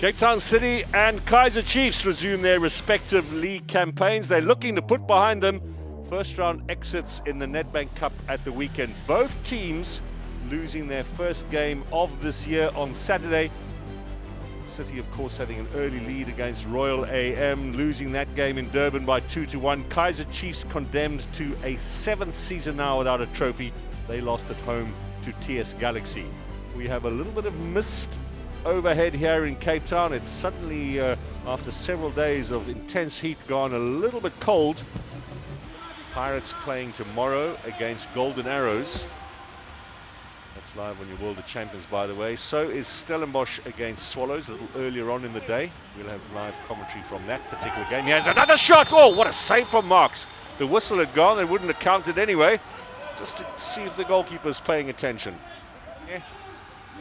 Cape Town City and Khaizer Chiefs resume their respective league campaigns. They're looking to put behind them first round exits in the Nedbank Cup at the weekend. Both teams losing their first game of this year on Saturday. City, of course, having an early lead against Royal AM, losing that game in Durban by 2-1. Khaizer Chiefs condemned to a 7th season now without a trophy. They lost at home to TS Galaxy. We have a little bit of mist overhead here in Cape Town. It's suddenly, after several days of intense heat, gone a little bit cold. Pirates playing tomorrow against Golden Arrows. That's live on your World of Champions, by the way. So is Stellenbosch against Swallows a little earlier on in the day. We'll have live commentary from that particular game. Here's another shot. Oh, what a save from Marks. The whistle had gone. They wouldn't have counted anyway. Just to see if the goalkeeper's paying attention. Yeah.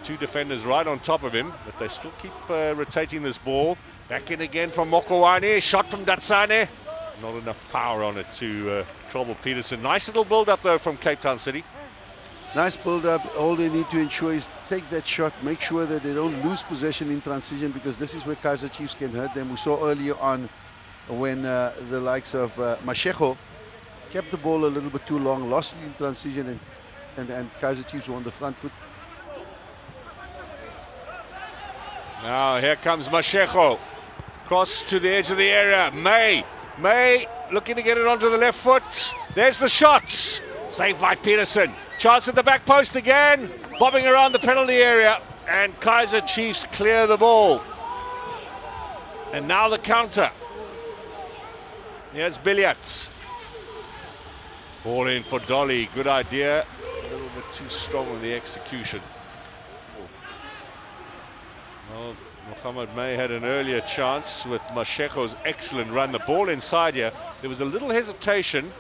Two defenders right on top of him, but they still keep rotating this ball. Back in again from Mokowane. Shot from Datsane. Not enough power on it to trouble Peterson. Nice little build-up, though, from Cape Town City. Nice build-up. All they need to ensure is take that shot, make sure that they don't lose possession in transition, because this is where Khaizer Chiefs can hurt them. We saw earlier on when the likes of Mashego kept the ball a little bit too long, lost it in transition, and Khaizer Chiefs were on the front foot. Now here comes Mashego. Cross to the edge of the area. May looking to get it onto the left foot. There's the shot. Saved by Peterson. Chance at the back post again. Bobbing around the penalty area. And Khaizer Chiefs clear the ball. And now the counter. Here's Billiards. Ball in for Dolly. Good idea. A little bit too strong on the execution. Well, Mohammed May had an earlier chance with Mashego's excellent run. The ball inside here. There was a little hesitation.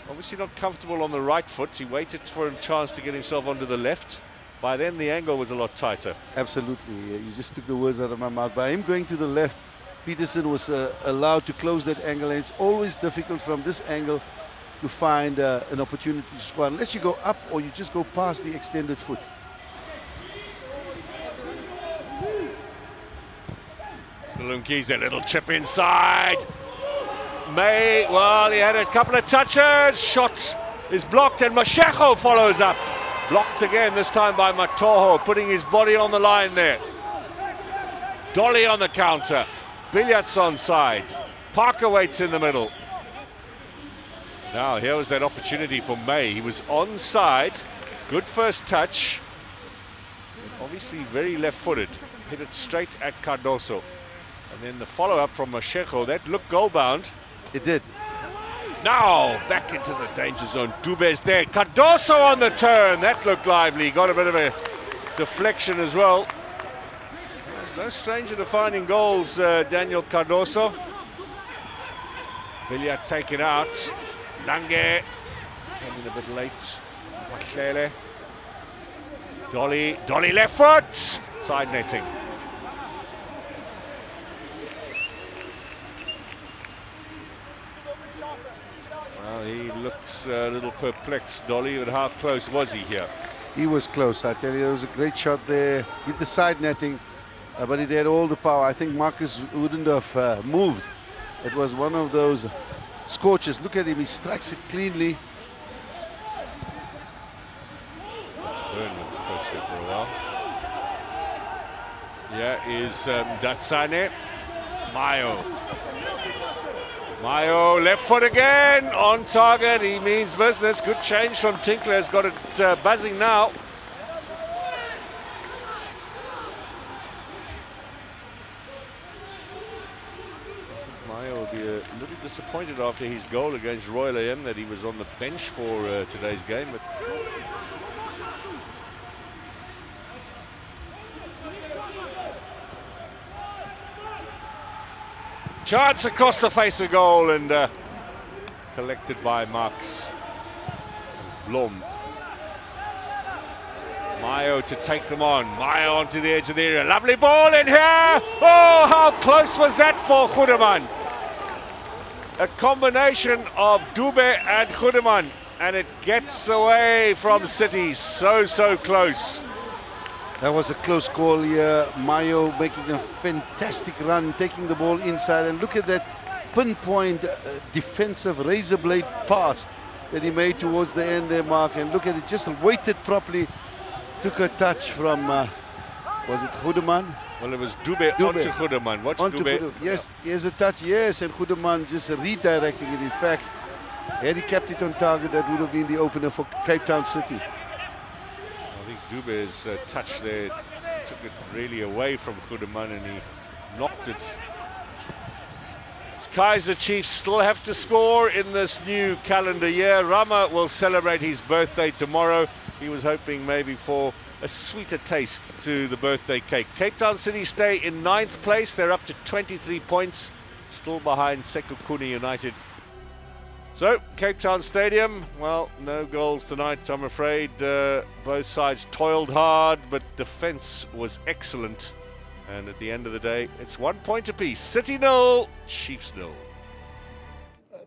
Obviously not comfortable on the right foot. He waited for a chance to get himself onto the left. By then the angle was a lot tighter. Absolutely. You just took the words out of my mouth. By him going to the left, Peterson was allowed to close that angle. And it's always difficult from this angle to find an opportunity to score, unless you go up or you just go past the extended foot. Salunki's a little chip inside. May, well, he had a couple of touches. Shot is blocked and Mashego follows up. Blocked again, this time by Matoho, putting his body on the line there. Dolly on the counter. Billiards on side. Parker waits in the middle. Now here was that opportunity for May. He was onside. Good first touch. And obviously very left-footed. Hit it straight at Cardoso. And then the follow-up from Mashego, that looked goal-bound. It did. Now back into the danger zone. Dube's there. Cardoso on the turn. That looked lively. Got a bit of a deflection as well. There's no stranger to finding goals, Daniel Cardoso. Villiers taken out. Nange came in a bit late. Patlele. Dolly left foot. Side netting. Well, he looks a little perplexed, Dolly, but how close was he here? He was close, I tell you. There was a great shot there. Hit the side netting, but it had all the power. I think Marcus wouldn't have moved. It was one of those scorches. Look at him, he strikes it cleanly. Burn with the coach there for a while. Yeah, is Datsane. Mayo, left foot again, on target, he means business. Good change from Tinkler, has got it buzzing now. Mayo will be a little disappointed after his goal against Royal AM that he was on the bench for today's game. But chance across the face of goal and collected by Marks. Blom. Mayo to take them on. Mayo onto the edge of the area. Lovely ball in here. Oh, how close was that for Goedeman? A combination of Dube and Goedeman, and it gets away from City. So close. That was a close call here. Mayo making a fantastic run, taking the ball inside. And look at that pinpoint defensive razor blade pass that he made towards the end there, Mark. And look at it, just weighted properly. Took a touch from, was it Goedeman? Well, it was Dube onto Goedeman. Watch Dube. Yes, here's a touch, yes. And Goedeman just redirecting it. In fact, had he kept it on target, that would have been the opener for Cape Town City. I think Dube's touch there took it really away from Goedeman and he knocked it. Khaizer Chiefs still have to score in this new calendar year. Rama will celebrate his birthday tomorrow. He was hoping maybe for a sweeter taste to the birthday cake. Cape Town City stay in 9th place. They're up to 23 points, still behind Sekhukhune United. So, Cape Town Stadium, well, no goals tonight, I'm afraid. Both sides toiled hard, but defence was excellent. And at the end of the day, it's 1 point apiece. City 0, Chiefs 0.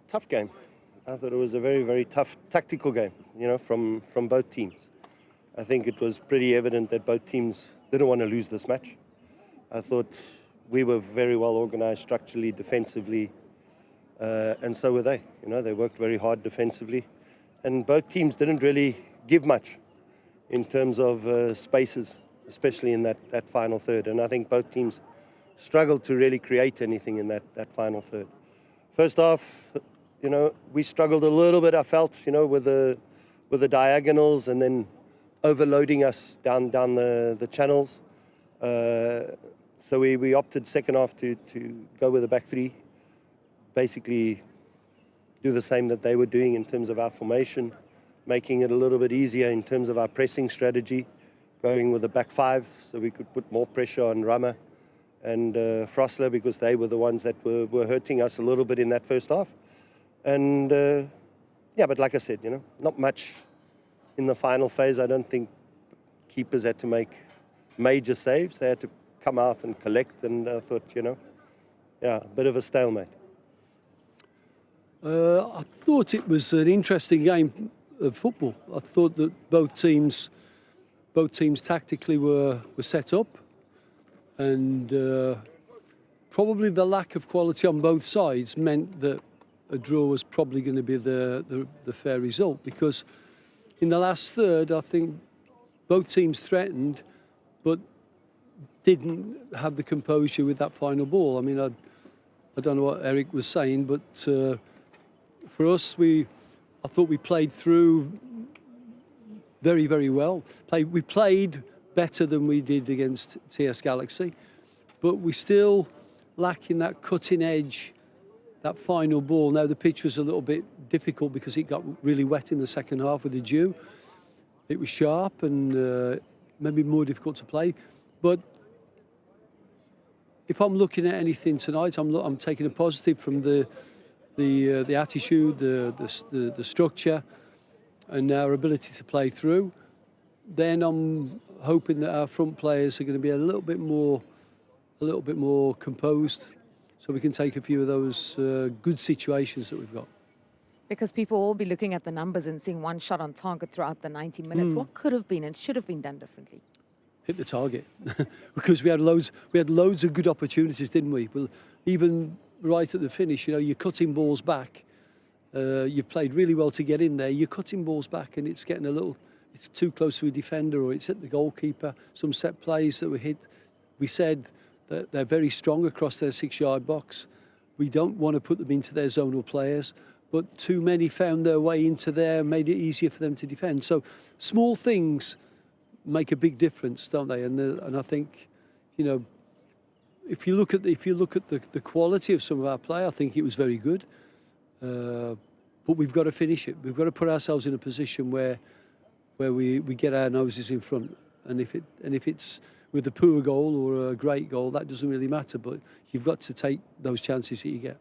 Tough game. I thought it was a very, very tough tactical game, you know, from both teams. I think it was pretty evident that both teams didn't want to lose this match. I thought we were very well organised structurally, defensively, and so were they. You know, they worked very hard defensively, and both teams didn't really give much in terms of spaces, especially in that final third. And I think both teams struggled to really create anything in that final third. First half, you know, we struggled a little bit, I felt, you know, with the diagonals and then overloading us down the channels. So we opted second half to go with a back three, basically do the same that they were doing in terms of our formation, making it a little bit easier in terms of our pressing strategy, going with a back five so we could put more pressure on Rama and Frosler, because they were the ones that were hurting us a little bit in that first half. And yeah, but like I said, you know, not much in the final phase. I don't think keepers had to make major saves. They had to come out and collect, and I thought, you know, yeah, a bit of a stalemate. I thought it was an interesting game of football. I thought that both teams tactically were set up, and probably the lack of quality on both sides meant that a draw was probably going to be the fair result, because in the last third, I think both teams threatened, but didn't have the composure with that final ball. I mean, I don't know what Eric was saying, but for us, I thought we played through very, very well. We played better than we did against TS Galaxy, but we still lack in that cutting edge, that final ball. Now, the pitch was a little bit difficult because it got really wet in the second half with the dew. It was sharp and maybe more difficult to play. But if I'm looking at anything tonight, I'm taking a positive from the attitude, the structure, and our ability to play through. Then I'm hoping that our front players are going to be a little bit more composed, so we can take a few of those good situations that we've got. Because people will be looking at the numbers and seeing one shot on target throughout the 90 minutes. What could have been and should have been done differently? Hit the target, because we had loads of good opportunities, didn't we? Well, even right at the finish, you know, you're cutting balls back. You've played really well to get in there. You're cutting balls back, and it's getting it's too close to a defender, or it's at the goalkeeper. Some set plays that were hit. We said that they're very strong across their 6-yard box. We don't want to put them into their zonal players, but too many found their way into there, made it easier for them to defend. So small things make a big difference, don't they? And I think, you know, if you look at the quality of some of our play, I think it was very good. But we've got to finish it. We've got to put ourselves in a position where we get our noses in front. And if it's with a poor goal or a great goal, that doesn't really matter. But you've got to take those chances that you get.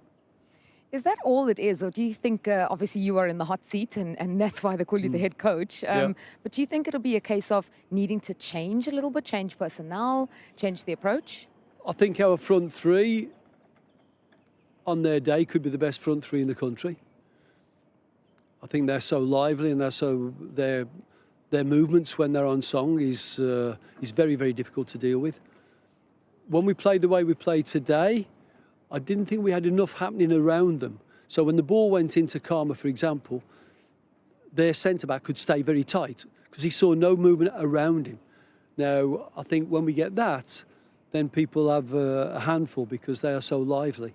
Is that all it is? Or do you think, obviously you are in the hot seat and that's why they call you the head coach. But do you think it'll be a case of needing to change a little bit, change personnel, change the approach? I think our front three on their day could be the best front three in the country. I think they're so lively and they're their movements when they're on song is very, very difficult to deal with. When we played the way we played today, I didn't think we had enough happening around them. So when the ball went into Karma, for example, their centre-back could stay very tight because he saw no movement around him. Now, I think when we get that, then people have a handful because they are so lively.